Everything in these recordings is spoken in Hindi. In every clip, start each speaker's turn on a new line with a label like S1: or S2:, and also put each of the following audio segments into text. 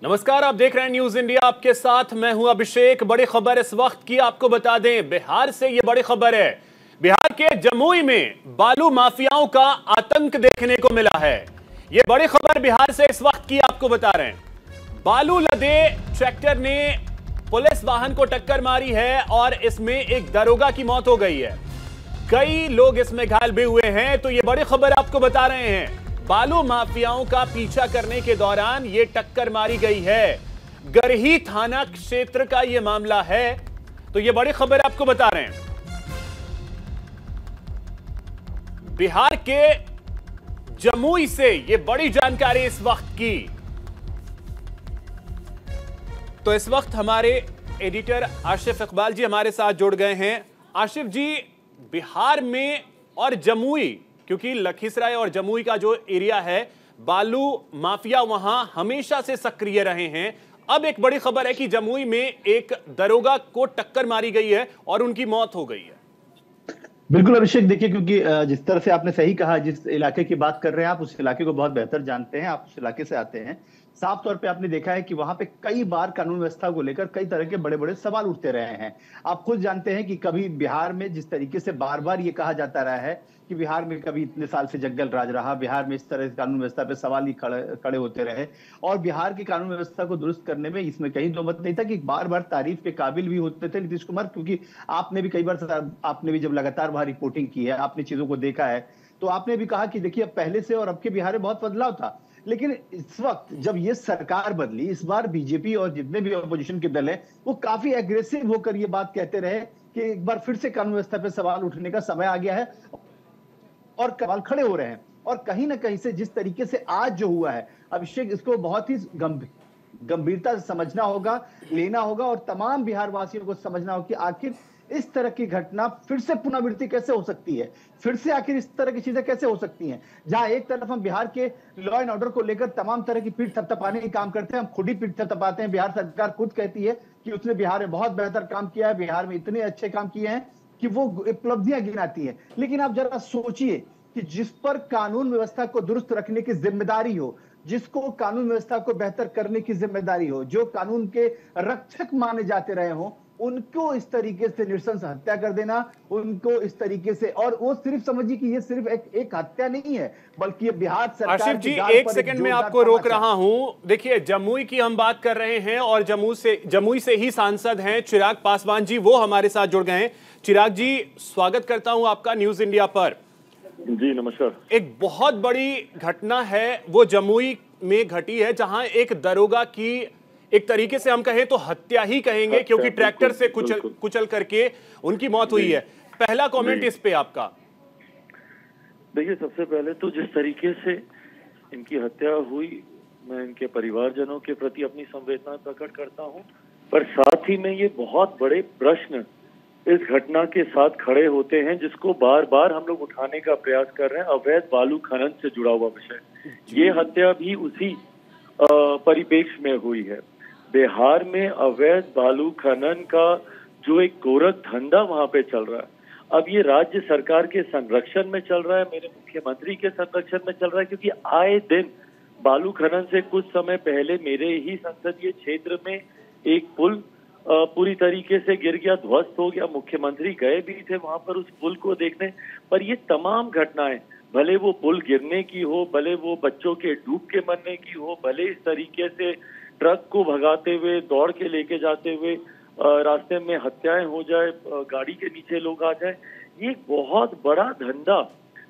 S1: नमस्कार, आप देख रहे हैं न्यूज इंडिया। आपके साथ मैं हूं अभिषेक। बड़ी खबर इस वक्त की आपको बता दें, बिहार से ये बड़ी खबर है। बिहार के जमुई में बालू माफियाओं का आतंक देखने को मिला है। ये बड़ी खबर बिहार से इस वक्त की आपको बता रहे हैं। बालू लदे ट्रैक्टर ने पुलिस वाहन को टक्कर मारी है और इसमें एक दरोगा की मौत हो गई है। कई लोग इसमें घायल भी हुए हैं। तो ये बड़ी खबर आपको बता रहे हैं। बालू माफियाओं का पीछा करने के दौरान यह टक्कर मारी गई है। गरही थाना क्षेत्र का यह मामला है। तो यह बड़ी खबर आपको बता रहे हैं। बिहार के जमुई से यह बड़ी जानकारी इस वक्त की। तो इस वक्त हमारे एडिटर आशिफ इकबाल जी हमारे साथ जुड़ गए हैं। आशिफ जी, बिहार में और जमुई, क्योंकि लखीसराय और जमुई का जो एरिया है, बालू माफिया वहां हमेशा से सक्रिय रहे हैं। अब एक बड़ी खबर है कि जमुई में एक दरोगा को टक्कर मारी गई है और उनकी मौत हो गई है।
S2: बिल्कुल अभिषेक, देखिए, क्योंकि जिस तरह से आपने सही कहा, जिस इलाके की बात कर रहे हैं आप, उस इलाके को बहुत बेहतर जानते हैं, आप उस इलाके से आते हैं। साफ तौर पे आपने देखा है कि वहां पे कई बार कानून व्यवस्था को लेकर कई तरह के बड़े बड़े सवाल उठते रहे हैं। आप खुद जानते हैं कि कभी बिहार में जिस तरीके से बार बार ये कहा जाता रहा है कि बिहार में कभी इतने साल से जंगल राज रहा, बिहार में इस तरह से कानून व्यवस्था पे सवाल ही खड़े होते रहे, और बिहार की कानून व्यवस्था को दुरुस्त करने में इसमें कहीं दो मत नहीं था कि बार बार तारीफ के काबिल भी होते थे नीतीश कुमार। क्योंकि आपने भी कई बार, आपने भी जब लगातार वहां रिपोर्टिंग की है, आपने चीजों को देखा है, तो आपने भी कहा कि देखिए, अब पहले से और अब के बिहार में बहुत बदलाव था। लेकिन इस वक्त जब ये सरकार बदली, इस बार बीजेपी और जितने भी अपोजिशन के दल हैं वो काफी एग्रेसिव होकर ये बात कहते रहे कि एक बार फिर से कानून व्यवस्था पे सवाल उठने का समय आ गया है और सवाल खड़े हो रहे हैं। और कहीं ना कहीं से जिस तरीके से आज जो हुआ है अभिषेक, इसको बहुत ही गंभीरता से समझना होगा, लेना होगा, और तमाम बिहार वासियों को समझना होगा कि आखिर इस तरह की घटना फिर से पुनरावृत्ति कैसे हो सकती है, फिर से आखिर इस तरह की चीजें कैसे हो सकती हैं। जहां एक तरफ हम बिहार के लॉ एंड ऑर्डर को लेकर तमाम तरह की पीठ थपथपाने की काम करते हैं, हम खुद ही पीठ थपथपाते हैं। बिहार सरकार खुद कहती है कि उसने बिहार में बहुत बेहतर काम किया है, बिहार में इतने अच्छे काम किए हैं कि वो उपलब्धियां गिनाती है। लेकिन आप जरा सोचिए कि जिस पर कानून व्यवस्था को दुरुस्त रखने की जिम्मेदारी हो, जिसको कानून व्यवस्था को बेहतर करने की जिम्मेदारी हो, जो कानून के रक्षक माने जाते रहे हों, उनको इस तरीके से नृशंस हत्या कर देना, उनको इस तरीके से, और वो सिर्फ समझिए कि ये सिर्फ एक हत्या नहीं है, बल्कि ये बिहार सरकार।
S1: आशिफ जी, एक सेकंड में आपको रोक रहा हूं। देखिए, जमुई की हम बात कर रहे हैं और जमुई से ही सांसद हैं चिराग पासवान जी, वो हमारे साथ जुड़ गए हैं। चिराग जी, स्वागत करता हूं आपका न्यूज इंडिया पर।
S3: जी नमस्कार।
S1: एक बहुत बड़ी घटना है वो जमुई में घटी है, जहां एक दरोगा की, एक तरीके से हम कहें तो हत्या ही कहेंगे, क्योंकि ट्रैक्टर से कुचल करके उनकी मौत हुई है। पहला कमेंट इस पे आपका।
S3: देखिए, सबसे पहले तो जिस तरीके से इनकी हत्या हुई, मैं इनके परिवारजनों के प्रति अपनी संवेदना प्रकट करता हूं, पर साथ ही में ये बहुत बड़े प्रश्न इस घटना के साथ खड़े होते हैं, जिसको बार बार हम लोग उठाने का प्रयास कर रहे हैं। अवैध बालू खनन से जुड़ा हुआ विषय, ये हत्या भी उसी परिप्रेक्ष्य में हुई है। बिहार में अवैध बालू खनन का जो एक गोरख धंधा वहां पे चल रहा है, अब ये राज्य सरकार के संरक्षण में चल रहा है, मेरे मुख्यमंत्री के संरक्षण में चल रहा है। क्योंकि आए दिन बालू खनन से कुछ समय पहले मेरे ही संसदीय क्षेत्र में एक पुल पूरी तरीके से गिर गया, ध्वस्त हो गया। मुख्यमंत्री गए भी थे वहां पर उस पुल को देखने। पर ये तमाम घटनाएं, भले वो पुल गिरने की हो, भले वो बच्चों के डूब के मरने की हो, भले इस तरीके से ट्रक को भगाते हुए, दौड़ के लेके जाते हुए रास्ते में हत्याएं हो जाए, गाड़ी के नीचे लोग आ जाए, ये बहुत बड़ा धंधा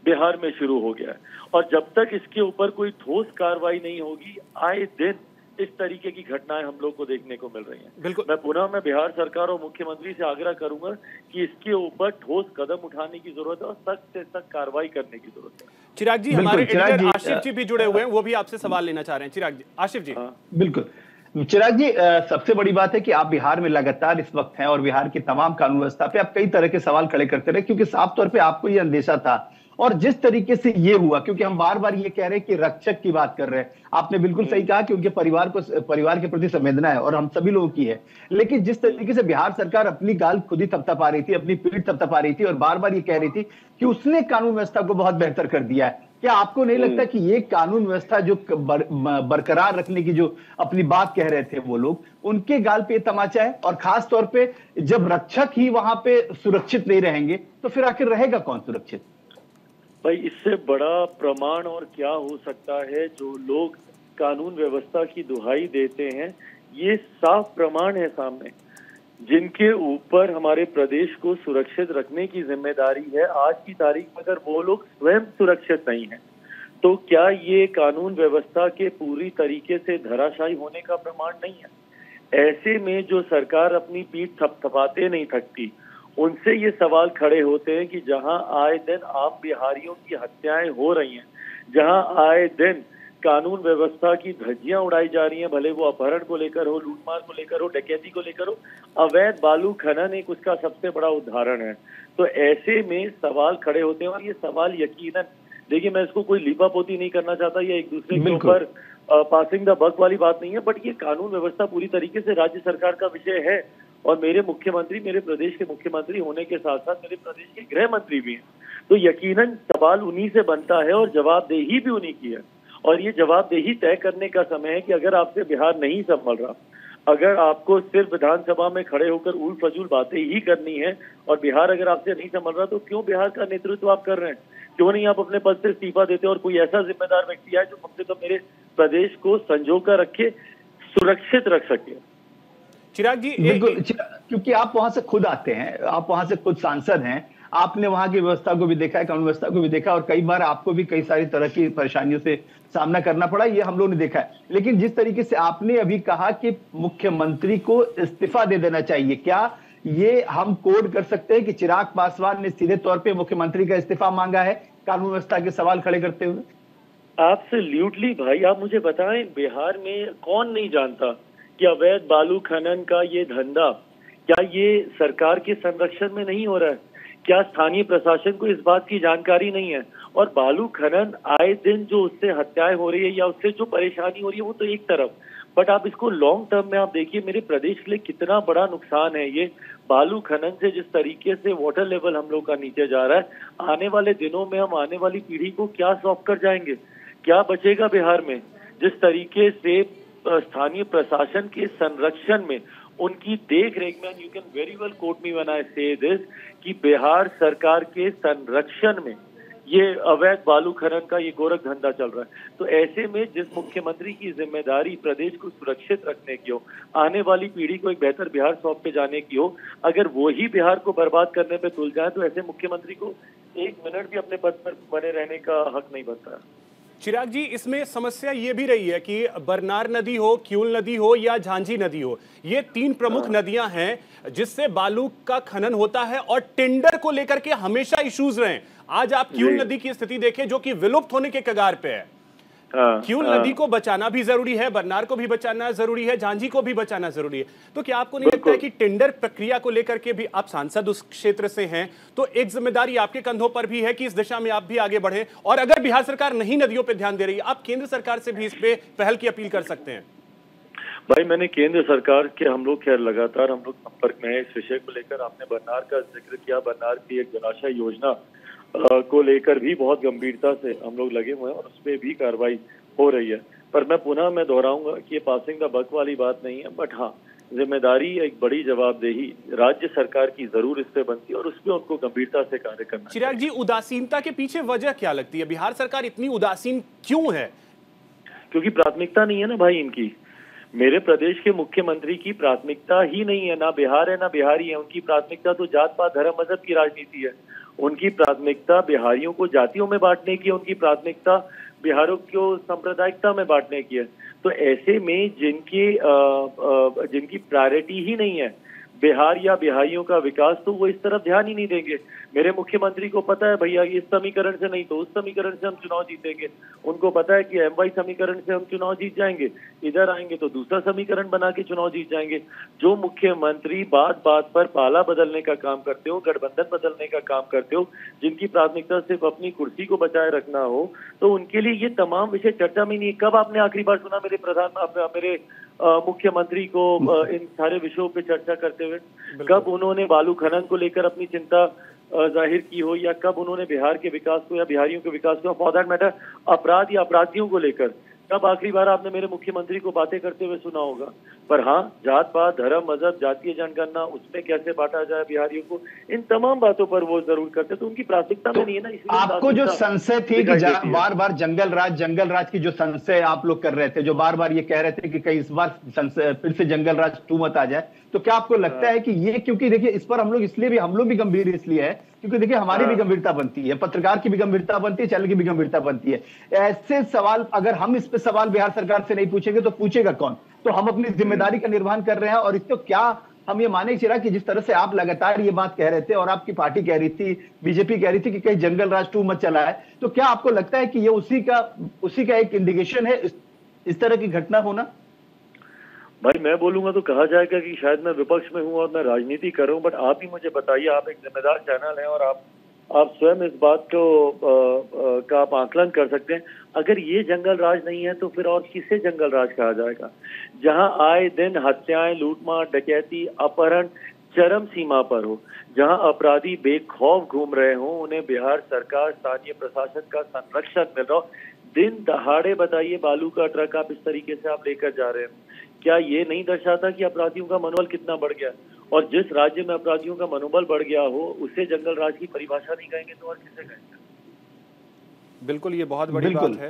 S3: बिहार में शुरू हो गया है। और जब तक इसके ऊपर कोई ठोस कार्रवाई नहीं होगी, आए दिन इस तरीके की घटनाएं हम लोग को देखने को मिल रही हैं।
S1: बिल्कुल,
S3: मैं बिहार सरकार और मुख्यमंत्री से आग्रह करूंगा कि इसके ऊपर ठोस कदम उठाने की जरूरत है और सख्त से सख्त कार्रवाई करने की जरूरत है।
S1: चिराग जी, हमारे एडिटर आशिफ जी भी जुड़े हुए हैं, वो भी आपसे सवाल लेना चाह रहे हैं। चिराग जी, आशिफ जी।
S2: बिल्कुल चिराग जी, सबसे बड़ी बात है कि आप बिहार में लगातार इस वक्त हैं और बिहार की तमाम कानून व्यवस्था पे आप कई तरह के सवाल खड़े करते रहे, क्योंकि साफ तौर पे आपको ये अंदेशा था। और जिस तरीके से ये हुआ, क्योंकि हम बार बार ये कह रहे हैं कि रक्षक की बात कर रहे हैं, आपने बिल्कुल सही कहा कि उनके परिवार के प्रति संवेदना है और हम सभी लोगों की है। लेकिन जिस तरीके से बिहार सरकार अपनी गाल खुद ही थपथपा रही थी, अपनी पीठ थपथपा रही थी और बार बार ये कह रही थी कि उसने कानून व्यवस्था को बहुत बेहतर कर दिया है, क्या आपको नहीं लगता कि ये कानून व्यवस्था जो बरकरार रखने की जो अपनी बात कह रहे थे वो लोग, उनके गाल पे तमाचा है? और खास तौर पे जब रक्षक ही वहां पे सुरक्षित नहीं रहेंगे तो फिर आखिर रहेगा कौन सुरक्षित?
S3: भाई, इससे बड़ा प्रमाण और क्या हो सकता है? जो लोग कानून व्यवस्था की दुहाई देते हैं, ये साफ प्रमाण है सामने, जिनके ऊपर हमारे प्रदेश को सुरक्षित रखने की जिम्मेदारी है। आज की तारीख में अगर वो लोग स्वयं सुरक्षित नहीं है, तो क्या ये कानून व्यवस्था के पूरी तरीके से धराशायी होने का प्रमाण नहीं है? ऐसे में जो सरकार अपनी पीठ थपथपाते नहीं थकती, उनसे ये सवाल खड़े होते हैं कि जहां आए दिन आम बिहारियों की हत्याएं हो रही हैं, जहां आए दिन कानून व्यवस्था की धज्जियां उड़ाई जा रही हैं, भले वो अपहरण को लेकर हो, लूटमार को लेकर हो, डकैती को लेकर हो, अवैध बालू खनन एक उसका सबसे बड़ा उदाहरण है। तो ऐसे में सवाल खड़े होते हैं, और ये सवाल यकीनन, देखिए मैं इसको कोई लीपापोती नहीं करना चाहता या एक दूसरे के ऊपर पासिंग द बक वाली बात नहीं है, बट ये कानून व्यवस्था पूरी तरीके से राज्य सरकार का विषय है। और मेरे मुख्यमंत्री, मेरे प्रदेश के मुख्यमंत्री होने के साथ साथ मेरे प्रदेश के गृह मंत्री भी हैं, तो यकीनन सवाल उन्हीं से बनता है और जवाबदेही भी उन्हीं की है। और ये जवाबदेही तय करने का समय है कि अगर आपसे बिहार नहीं संभल रहा, अगर आपको सिर्फ विधानसभा में खड़े होकर उल फजूल बातें ही करनी है और बिहार अगर आपसे नहीं संभल रहा, तो क्यों बिहार का नेतृत्व आप कर रहे हैं? क्यों नहीं आप अपने पद से इस्तीफा देते और कोई ऐसा जिम्मेदार व्यक्ति है जो कम से कम मेरे प्रदेश को संजो कर रखे, सुरक्षित रख सके?
S2: चिराग जी, बिल्कुल, क्योंकि आप वहां से खुद आते हैं, आप वहां से खुद सांसद हैं, आपने वहां की व्यवस्था को भी देखा है, कानून व्यवस्था को भी देखा, और कई बार आपको भी कई सारी तरह की परेशानियों से सामना करना पड़ा, ये हम लोग ने देखा है। लेकिन जिस तरीके से आपने अभी कहा कि मुख्यमंत्री को इस्तीफा दे देना चाहिए, क्या ये हम कोड कर सकते हैं कि चिराग पासवान ने सीधे तौर पे मुख्यमंत्री का इस्तीफा मांगा है कानून व्यवस्था के सवाल खड़े करते हुए?
S3: एब्सोल्युटली भाई, आप मुझे बताएं, बिहार में कौन नहीं जानता कि अवैध बालू खनन का ये धंधा, क्या ये सरकार के संरक्षण में नहीं हो रहा है? क्या स्थानीय प्रशासन को इस बात की जानकारी नहीं है? और बालू खनन आए दिन जो उससे हत्याएं हो रही है या उससे जो परेशानी हो रही है, वो तो एक तरफ, बट आप इसको लॉन्ग टर्म में आप देखिए, मेरे प्रदेश के लिए कितना बड़ा नुकसान है ये बालू खनन से। जिस तरीके से वाटर लेवल हम लोग का नीचे जा रहा है, आने वाले दिनों में हम आने वाली पीढ़ी को क्या सौंप कर जाएंगे? क्या बचेगा बिहार में? जिस तरीके से स्थानीय प्रशासन के संरक्षण में, उनकी देख रेख में, you can very well quote me when I से दिस, कि बिहार सरकार के संरक्षण में ये अवैध बालू खनन का ये गोरख धंधा चल रहा है। तो ऐसे में जिस मुख्यमंत्री की जिम्मेदारी प्रदेश को सुरक्षित रखने की हो, आने वाली पीढ़ी को एक बेहतर बिहार सौंप के जाने की हो, अगर वो ही बिहार को बर्बाद करने पे तुल जाए, तो ऐसे मुख्यमंत्री को एक मिनट भी अपने पद पर बने रहने का हक नहीं बनता है।
S1: चिराग जी, इसमें समस्या ये भी रही है कि बरनार नदी हो, क्यूल नदी हो या झांझी नदी हो, ये तीन प्रमुख नदियां हैं जिससे बालू का खनन होता है, और टेंडर को लेकर के हमेशा इश्यूज रहे। आज आप क्यूल नदी की स्थिति देखें जो कि विलुप्त होने के कगार पे है। क्यूल नदी को बचाना भी जरूरी है, बरनार को भी बचाना जरूरी है, झांझी को भी बचाना जरूरी है। तो क्या आपको नहीं लगता है कि टेंडर प्रक्रिया को लेकर के भी, आप सांसद उस क्षेत्र से हैं, तो एक जिम्मेदारी आपके कंधों पर भी है कि इस दिशा में आप भी आगे बढ़े? और अगर बिहार सरकार नहीं नदियों पर ध्यान दे रही है, आप केंद्र सरकार से भी इस पे पहल की अपील कर सकते हैं।
S3: भाई, मैंने केंद्र सरकार के, हम लोग खैर लगातार हम लोग संपर्क में है इस विषय को लेकर। आपने बरनार का जिक्र किया, बरनार की एक जलाशय योजना को लेकर भी बहुत गंभीरता से हम लोग लगे हुए हैं और उस पर भी कार्रवाई हो रही है। पर मैं दोहराऊंगा कि ये पासिंग द बक वाली बात नहीं है, बट हाँ, जिम्मेदारी, एक बड़ी जवाबदेही राज्य सरकार की जरूर इस पे बनती है और उस पर उनको गंभीरता से कार्य करना।
S1: चिराग जी, उदासीनता के पीछे वजह क्या लगती है? बिहार सरकार इतनी उदासीन क्यों है?
S3: क्योंकि प्राथमिकता नहीं है ना भाई इनकी। मेरे प्रदेश के मुख्यमंत्री की प्राथमिकता ही नहीं है, ना बिहार है ना बिहारी है। उनकी प्राथमिकता तो जात पात धर्म मजहब की राजनीति है। उनकी प्राथमिकता बिहारियों को जातियों में बांटने की, उनकी प्राथमिकता बिहारों को सांप्रदायिकता में बांटने की है। तो ऐसे में जिनकी प्रायोरिटी ही नहीं है बिहार या बिहारियों का विकास, तो वो इस तरफ ध्यान ही नहीं देंगे। मेरे मुख्यमंत्री को पता है भैया, इस समीकरण से नहीं तो उस समीकरण से हम चुनाव जीतेंगे। उनको पता है कि MY समीकरण से हम चुनाव जीत जाएंगे, इधर आएंगे तो दूसरा समीकरण बना के चुनाव जीत जाएंगे। जो मुख्यमंत्री बात बात पर पाला बदलने का काम करते हो, गठबंधन बदलने का काम करते हो, जिनकी प्राथमिकता सिर्फ अपनी कुर्सी को बचाए रखना हो, तो उनके लिए ये तमाम विषय चर्चा में नहीं है। कब आपने आखिरी बार सुना मेरे मुख्यमंत्री को इन सारे विषयों पे चर्चा करते हुए? कब उन्होंने बालू खनन को लेकर अपनी चिंता जाहिर की हो, या कब उन्होंने बिहार के विकास को या बिहारियों के विकास को, फॉर दैट मैटर अपराध या अपराधियों को लेकर कब आखिरी बार आपने मेरे मुख्यमंत्री को बातें करते हुए सुना होगा। पर हाँ, जात पात, धर्म, मजहब, जातीय जनगणना, उसमें कैसे बांटा जाए बिहारियों को, इन तमाम बातों पर वो जरूर करते, तो उनकी प्राथमिकता में नहीं है ना। इसलिए
S2: आपको जो संशय थी कि बार बार जंगल राज की जो संशय आप लोग कर रहे थे, जो बार बार ये कह रहे थे कि कहीं इस बार फिर से जंगल राज 2 मत आ जाए, तो क्या आपको लगता है कि ये, क्योंकि देखिए इस पर हम लोग भी गंभीर इसलिए है क्योंकि देखिए हमारी भी गंभीरता बनती है, पत्रकार की भी गंभीरता बनती है, चैनल की भी गंभीरता बनती है। ऐसे सवाल अगर हम इस पे सवाल बिहार सरकार से नहीं पूछेंगे तो पूछेगा कौन? तो हम अपनी जिम्मेदारी का निर्वहन कर रहे हैं। और इसको क्या हम ये माने चिराग कि जिस तरह से आप लगातार ये बात कह रहे थे और आपकी पार्टी कह रही थी, बीजेपी कह रही थी कि कहीं जंगल राज 2 मत चला है, तो क्या आपको लगता है कि ये उसी का एक इंडिकेशन है इस तरह की घटना होना?
S3: भाई मैं बोलूंगा तो कहा जाएगा कि शायद मैं विपक्ष में हूं और मैं राजनीति कर रहा हूं, बट आप ही मुझे बताइए, आप एक जिम्मेदार चैनल हैं और आप स्वयं इस बात को का आप आकलन कर सकते हैं। अगर ये जंगल राज नहीं है तो फिर और किसे जंगल राज कहा जाएगा, जहां आए दिन हत्याएं, लूटमार, डकैती, अपहरण चरम सीमा पर हो, जहां अपराधी बेखौफ घूम रहे हो, उन्हें बिहार सरकार, स्थानीय प्रशासन का संरक्षण मिल रहा हो। दिन दहाड़े बताइए बालू का ट्रक आप इस तरीके से आप लेकर जा रहे हैं, क्या ये नहीं दर्शाता कि अपराधियों का मनोबल कितना बढ़ गया? और जिस राज्य में अपराधियों का मनोबल बढ़ गया हो उसे जंगल राज की परिभाषा नहीं कहेंगे तो और किसे कहेंगे?
S1: बिल्कुल, ये बहुत बड़ी बात है।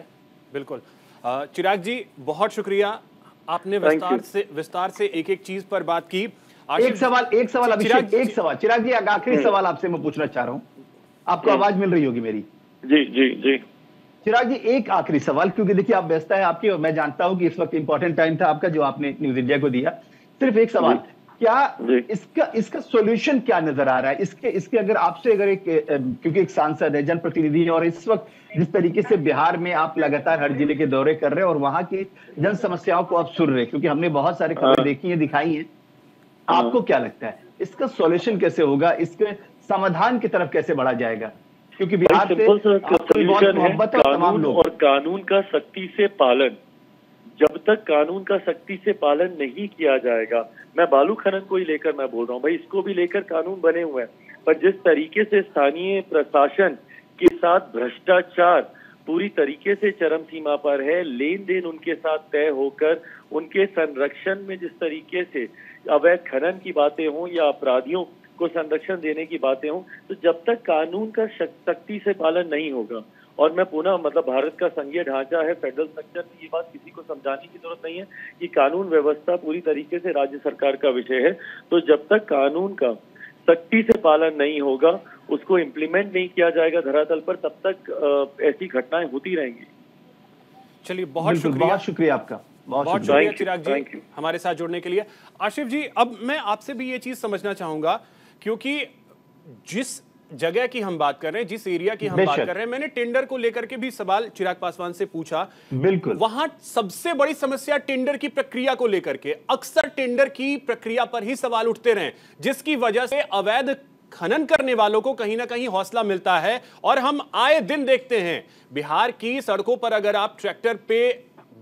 S1: बिल्कुल चिराग जी, बहुत शुक्रिया, आपने विस्तार से एक एक चीज पर बात की।
S2: एक सवाल अभिषेक, एक सवाल चिराग जी, आखिरी सवाल आपसे मैं पूछना चाह रहा हूं, आपको आवाज मिल रही होगी मेरी?
S3: जी जी जी
S2: चिराग जी, एक आखिरी सवाल, क्योंकि देखिए आप व्यस्तता है आपकी और मैं जानता हूं कि इस वक्त इंपॉर्टेंट टाइम था आपका जो आपने न्यूज इंडिया को दिया। सिर्फ एक सवाल, क्या इसका सॉल्यूशन क्या नजर आ रहा है? इसके अगर आपसे क्योंकि एक सांसद है, जनप्रतिनिधि है, और इस वक्त जिस तरीके से बिहार में आप लगातार हर जिले के दौरे कर रहे हैं और वहां की जन समस्याओं को आप सुन रहे हैं, क्योंकि हमने बहुत सारी खबरें देखी है, दिखाई है, आपको क्या लगता है इसका सॉल्यूशन कैसे होगा? इसके समाधान की तरफ कैसे बढ़ा जाएगा? क्योंकि बिहार से
S3: बहुत मोहब्बत है तमाम लोग, और कानून का सख्ती से पालन, जब तक कानून का सख्ती से पालन नहीं किया जाएगा, मैं बालू खनन को ही लेकर मैं बोल रहा हूँ भाई, इसको भी लेकर कानून बने हुए हैं, पर जिस तरीके से स्थानीय प्रशासन के साथ भ्रष्टाचार पूरी तरीके से चरम सीमा पर है, लेन देन उनके साथ तय होकर उनके संरक्षण में जिस तरीके से अवैध खनन की बातें हों या अपराधियों को संरक्षण देने की बातें हों, तो जब तक कानून का सख्ती से पालन नहीं होगा, और मैं पुनः भारत का संघीय ढांचा है, फेडरल स्ट्रक्चर, ये बात किसी को समझाने की जरूरत नहीं है कि कानून व्यवस्था पूरी तरीके से राज्य सरकार का विषय है, तो जब तक कानून का सख्ती से पालन नहीं होगा, उसको इम्प्लीमेंट नहीं किया जाएगा धरातल पर, तब तक ऐसी घटनाएं होती रहेंगी।
S1: चलिए, बहुत शुक्रिया
S2: आपका,
S1: बहुत शुक्रिया चिराग जी हमारे साथ जुड़ने के लिए। आशिफ जी, अब मैं आपसे भी ये चीज समझना चाहूंगा, क्योंकि जिस जगह की हम बात कर रहे हैं, जिस एरिया की हम बात कर रहे हैं, मैंने टेंडर को लेकर के भी सवाल चिराग पासवान से पूछा।
S2: बिल्कुल,
S1: वहां सबसे बड़ी समस्या टेंडर की प्रक्रिया को लेकर के, अक्सर टेंडर की प्रक्रिया पर ही सवाल उठते रहे, जिसकी वजह से अवैध खनन करने वालों को कहीं ना कहीं हौसला मिलता है। और हम आए दिन देखते हैं बिहार की सड़कों पर, अगर आप ट्रैक्टर पे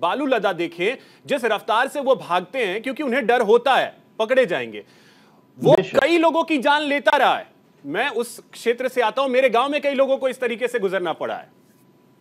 S1: बालू लदा देखें, जिस रफ्तार से वो भागते हैं, क्योंकि उन्हें डर होता है पकड़े जाएंगे, वो कई लोगों की जान लेता रहा है। मैं उस क्षेत्र से आता हूं, मेरे गांव में कई लोगों को इस तरीके से गुजरना पड़ा है।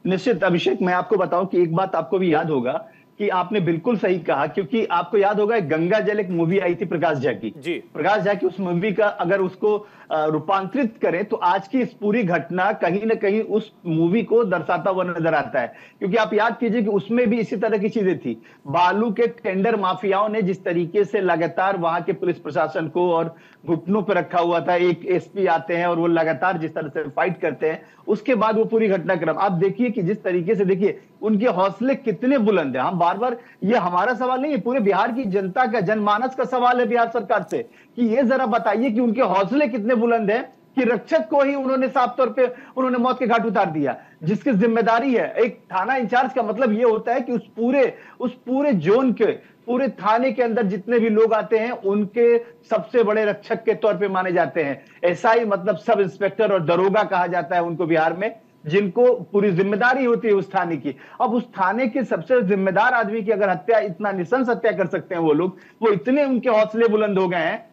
S2: निश्चित अभिषेक, मैं आपको बताऊं कि एक बात आपको भी याद होगा कि आपने बिल्कुल सही कहा, क्योंकि आपको याद होगा गंगा जल एक मूवी आई थी प्रकाश झा की जी, प्रकाश झा की उस मूवी का अगर उसको रूपांतरित करें तो आज की इस पूरी घटना कहीं ना कहीं उस मूवी को दर्शाता हुआ नजर आता है। क्योंकि आप याद कीजिए कि उसमें भी इसी तरह की चीजें थी, बालू के टेंडर माफियाओं ने जिस तरीके से लगातार वहां के पुलिस प्रशासन को और घुटनों पर रखा हुआ था, एक एसपी आते हैं और वो लगातार जिस तरह से फाइट करते हैं, उसके बाद वो पूरी घटनाक्रम आप देखिए कि जिस तरीके से, देखिए उनके हौसले कितने बुलंद है। हम बार बार, ये हमारा सवाल नहीं है, पूरे बिहार की जनता का, जनमानस का सवाल है बिहार सरकार से कि ये जरा बताइए कि उनके हौसले कितने बुलंद है कि रक्षक को ही उन्होंने साफ तौर पे उन्होंने मौत के घाट उतार दिया, जिसकी जिम्मेदारी है एक थाना इंचार्ज का। मतलब ये होता है कि उस पूरे जोन के, पूरे थाने के अंदर जितने भी लोग आते हैं उनके सबसे बड़े रक्षक के तौर पे माने जाते हैं। एसआई मतलब सब इंस्पेक्टर और दरोगा कहा जाता है उनको बिहार में, जिनको पूरी जिम्मेदारी होती है उस थाने की। अब उस थाने के सबसे जिम्मेदार आदमी की अगर हत्या, इतना निशंस हत्या कर सकते हैं वो लोग, वो इतने उनके हौसले बुलंद हो गए हैं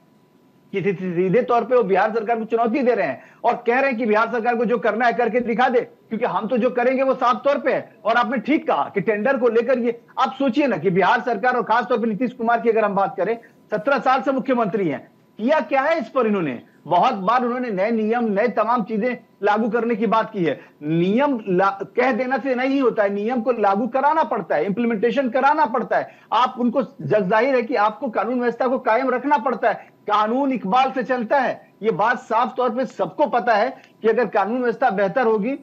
S2: कि सीधे तौर पे वो बिहार सरकार को चुनौती दे रहे हैं और कह रहे हैं कि बिहार सरकार को जो करना है करके दिखा दे, क्योंकि हम तो जो करेंगे वो साफ तौर पे है। और आपने ठीक कहा कि टेंडर को लेकर ये आप सोचिए ना कि बिहार सरकार और खासतौर पर नीतीश कुमार की अगर हम बात करें, 17 साल से मुख्यमंत्री हैं, किया क्या है इस पर इन्होंने? बहुत बार उन्होंने नए नियम, नए तमाम चीजें लागू करने की बात की है। नियम कह देना से नहीं होता है, नियम को लागू कराना पड़ता है, इंप्लीमेंटेशन कराना पड़ता है। आप उनको जाहिर है कि आपको कानून व्यवस्था को कायम रखना पड़ता है। कानून इकबाल से चलता है, ये बात साफ तौर पे सबको पता है कि अगर कानून व्यवस्था बेहतर होगी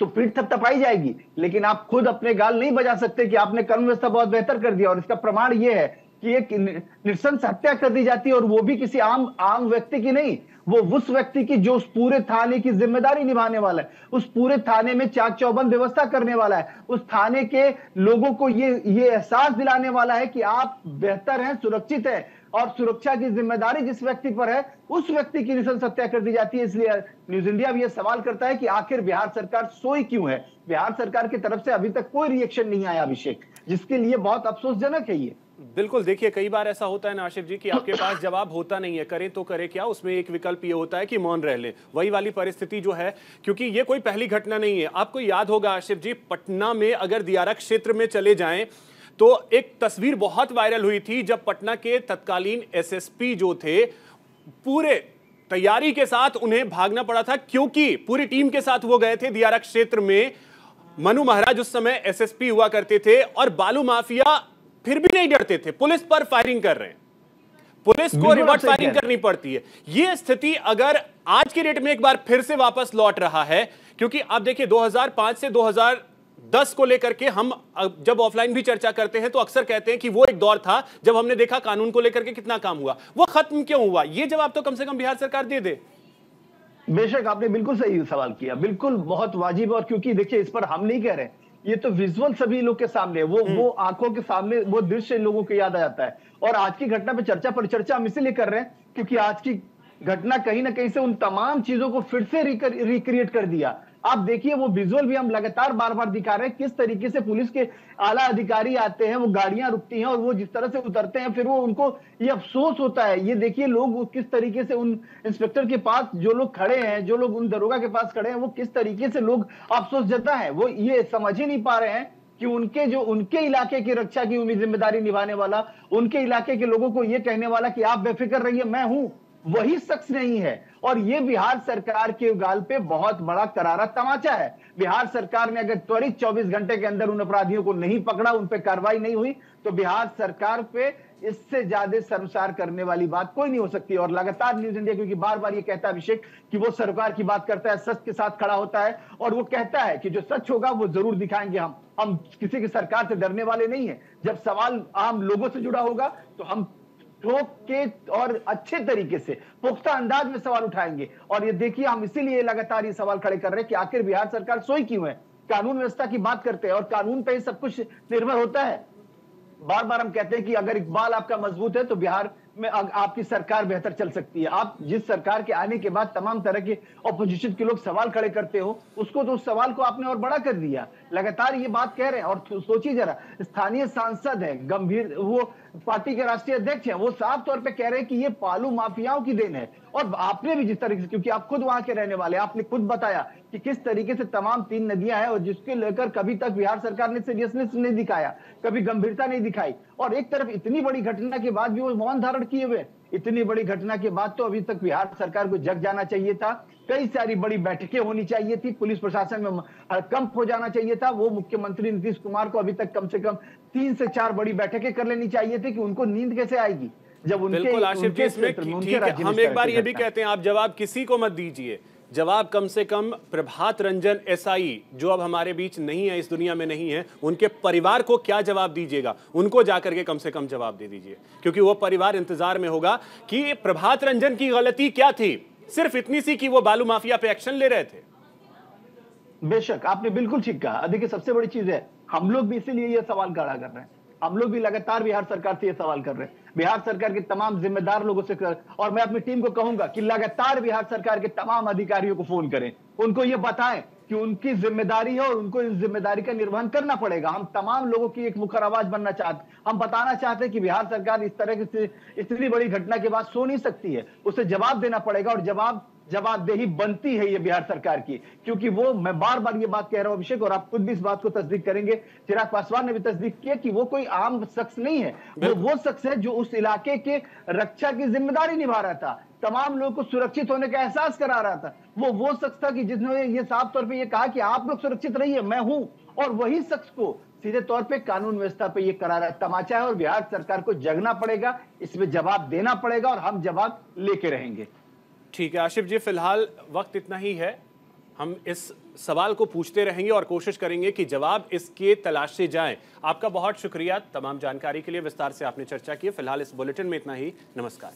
S2: तो पीठ थपथपाई जाएगी, लेकिन आप खुद अपने गाल नहीं बजा सकते कि आपने कानून व्यवस्था बहुत बेहतर कर दिया। और इसका प्रमाण यह है कि एक नृशंस हत्या कर दी जाती है, और वो भी किसी आम व्यक्ति की नहीं, वो उस व्यक्ति की जो उस पूरे थाने की जिम्मेदारी निभाने वाला है, उस पूरे थाने में चाक चौबंद व्यवस्था करने वाला है, उस थाने के लोगों को ये एहसास दिलाने वाला है कि आप बेहतर हैं, सुरक्षित है, और सुरक्षा की जिम्मेदारी जिस व्यक्ति पर है उस व्यक्ति की नृशंस हत्या कर दी जाती है। इसलिए न्यूज इंडिया भी यह सवाल करता है कि आखिर बिहार सरकार सोई क्यों है? बिहार सरकार की तरफ से अभी तक कोई रिएक्शन नहीं आया अभिषेक, जिसके लिए बहुत अफसोसजनक है ये।
S1: बिल्कुल, देखिए कई बार ऐसा होता है ना आशिफ जी कि आपके पास जवाब होता नहीं है, करें तो करें क्या, उसमें एक विकल्प ये होता है कि मौन रह लें। वही वाली परिस्थिति जो है, क्योंकि ये कोई पहली घटना नहीं है। आपको याद होगा आशिफ जी, पटना में अगर दियारा क्षेत्र में चले जाएं तो एक तस्वीर बहुत वायरल हुई थी जब पटना के तत्कालीन एसएसपी जो थे, पूरे तैयारी के साथ उन्हें भागना पड़ा था, क्योंकि पूरी टीम के साथ वो गए थे दियारा क्षेत्र में। मनु महाराज उस समय एसएसपी हुआ करते थे और बालू माफिया फिर भी नहीं डरते थे, पुलिस पर फायरिंग कर रहे हैं, पुलिस को रिवर्स फायरिंग करनी पड़ती है। यह स्थिति अगर आज के डेट में एक बार फिर से वापस लौट रहा है, क्योंकि आप देखिए 2005 से 2010 को लेकर के हम जब ऑफलाइन भी चर्चा करते हैं तो अक्सर कहते हैं कि वो एक दौर था जब हमने देखा कानून को लेकर के कितना काम हुआ, वो खत्म क्यों हुआ? ये जवाब तो कम से कम बिहार सरकार दे दे।
S2: बेशक आपने बिल्कुल सही सवाल किया, बिल्कुल बहुत वाजिब। और क्योंकि देखिए इस पर हम नहीं कह रहे, ये तो विजुअल सभी लोग के सामने, वो आंखों के सामने वो दृश्य लोगों को याद आ जाता है। और आज की घटना पे चर्चा हम इसीलिए कर रहे हैं क्योंकि आज की घटना कहीं ना कहीं से उन तमाम चीजों को फिर से रिक्रिएट कर दिया। आप देखिए वो विजुअल भी हम लगातार बार बार दिखा रहे हैं, किस तरीके से पुलिस के आला अधिकारी आते हैं, वो गाड़ियां रुकती हैं और वो जिस तरह से उतरते हैं, फिर वो उनको ये अफसोस होता है। ये देखिए लोग किस तरीके से उन इंस्पेक्टर के पास जो लोग खड़े हैं, जो लोग उन दरोगा के पास खड़े हैं, वो किस तरीके से लोग अफसोस जता है। वो ये समझ ही नहीं पा रहे हैं कि उनके इलाके की रक्षा की जिम्मेदारी निभाने वाला, उनके इलाके के लोगों को ये कहने वाला कि आप बेफिक्र रहिए मैं हूं, वही शख्स नहीं है। और ये बिहार सरकार के गाल पे बहुत बड़ा करारा तमाचा है। बिहार सरकार ने अगर त्वरित 24 घंटे के अंदर उन अपराधियों को नहीं पकड़ा, उन पे कार्रवाई नहीं हुई, तो बिहार सरकार पे इससे ज्यादा शर्मसार करने वाली बात कोई नहीं हो सकती। और लगातार न्यूज इंडिया क्योंकि बार बार ये कहता है अभिषेक कि वो सरकार की बात करता है, सच के साथ खड़ा होता है, और वो कहता है कि जो सच होगा वो जरूर दिखाएंगे। हम किसी की सरकार से डरने वाले नहीं है। जब सवाल आम लोगों से जुड़ा होगा तो हम ठोक के और अच्छे तरीके से पुख्ता अंदाज में सवाल उठाएंगे। और ये देखिए हम इसीलिए लगातार ये सवाल खड़े कर रहे हैं कि आखिर बिहार सरकार सोई क्यों है? कानून व्यवस्था की बात करते हैं और कानून पे ही सब कुछ निर्भर होता है। बार बार हम कहते हैं कि अगर इकबाल आपका मजबूत है तो बिहार में आपकी सरकार बेहतर चल सकती है। आप जिस सरकार के आने के बाद तमाम तरह के ऑपोजिशन के लोग सवाल खड़े करते हो, उसको तो उस सवाल को आपने और बड़ा कर दिया। लगातार ये बात कह रहे हैं। और सोचिए जरा, स्थानीय सांसद है, गंभीर वो पार्टी के राष्ट्रीय अध्यक्ष हैं, वो साफ तौर पे कह रहे हैं कि ये बालू माफियाओं की देन है। और आपने भी जिस तरीके से, क्योंकि आप खुद वहां के रहने वाले, आपने खुद बताया कि किस तरीके से तमाम 3 नदियां हैं और जिसके लेकर कभी तक बिहार सरकार ने सीरियसनेस नहीं दिखाया, कभी गंभीरता नहीं दिखाई। और एक तरफ इतनी बड़ी घटना के बाद भी वो मौन धारण किए हुए। इतनी बड़ी घटना के बाद तो अभी तक बिहार सरकार को जग जाना चाहिए था, कई सारी बड़ी बैठकें होनी चाहिए थी, पुलिस प्रशासन में हड़कंप हो जाना चाहिए था। वो मुख्यमंत्री नीतीश कुमार को अभी तक कम से कम 3 से 4 बड़ी बैठकें कर लेनी चाहिए थी कि उनको नींद कैसे आएगी जब उनके
S1: आशिफ जी इसमें ठीक है। हम एक बार ये भी कहते हैं आप जवाब किसी को मत दीजिए, जवाब कम से कम प्रभात रंजन एसआई जो अब हमारे बीच नहीं है, इस दुनिया में नहीं है, उनके परिवार को क्या जवाब दीजिएगा, उनको जाकर के कम से कम जवाब दे दीजिए, क्योंकि वो परिवार इंतजार में होगा कि प्रभात रंजन की गलती क्या थी, सिर्फ इतनी सी कि वो बालू माफिया पे एक्शन ले रहे थे।
S2: बेशक आपने बिल्कुल ठीक कहा। देखिए सबसे बड़ी चीज है, हम लोग भी इसीलिए यह सवाल खड़ा कर रहे हैं, हम लोग भी लगातार बिहार सरकार से यह सवाल कर रहे हैं, बिहार सरकार के तमाम जिम्मेदार लोगों से और मैं अपनी टीम को कहूंगा कि लगातार बिहार सरकार के तमाम अधिकारियों को फोन करें, उनको ये बताएं कि उनकी जिम्मेदारी है और उनको इस जिम्मेदारी का निर्वहन करना पड़ेगा। हम तमाम लोगों की एक मुखर आवाज बनना चाहते, हम बताना चाहते हैं कि बिहार सरकार इस तरह की इतनी बड़ी घटना के बाद सो नहीं सकती है, उसे जवाब देना पड़ेगा और जवाबदेही बनती है ये बिहार सरकार की, क्योंकि वो, मैं बार बार ये बात कह रहा हूं अभिषेक, और आप खुद भी इस बात को तस्दीक करेंगे, चिराग पासवान ने भी तस्दीक किया कि वो कोई आम शख्स नहीं है, वो शख्स है जो उस इलाके के रक्षा की जिम्मेदारी निभा रहा था, तमाम लोगों को सुरक्षित होने का एहसास करा रहा था। वो शख्स था कि जिसने ये साफ तौर पे ये कहा कि आप लोग सुरक्षित रहिए, मैं हूं, और वही शख्स को सीधे तौर पे कानून व्यवस्था पे ये करारा तमाचा है और बिहार सरकार को जगना पड़ेगा, इसमें जवाब देना पड़ेगा और हम जवाब लेके रहेंगे।
S1: ठीक है आशिफ जी, फिलहाल वक्त इतना ही है, हम इस सवाल को पूछते रहेंगे और कोशिश करेंगे कि जवाब इसके तलाशे जाएं। आपका बहुत शुक्रिया तमाम जानकारी के लिए, विस्तार से आपने चर्चा की। फिलहाल इस बुलेटिन में इतना ही, नमस्कार।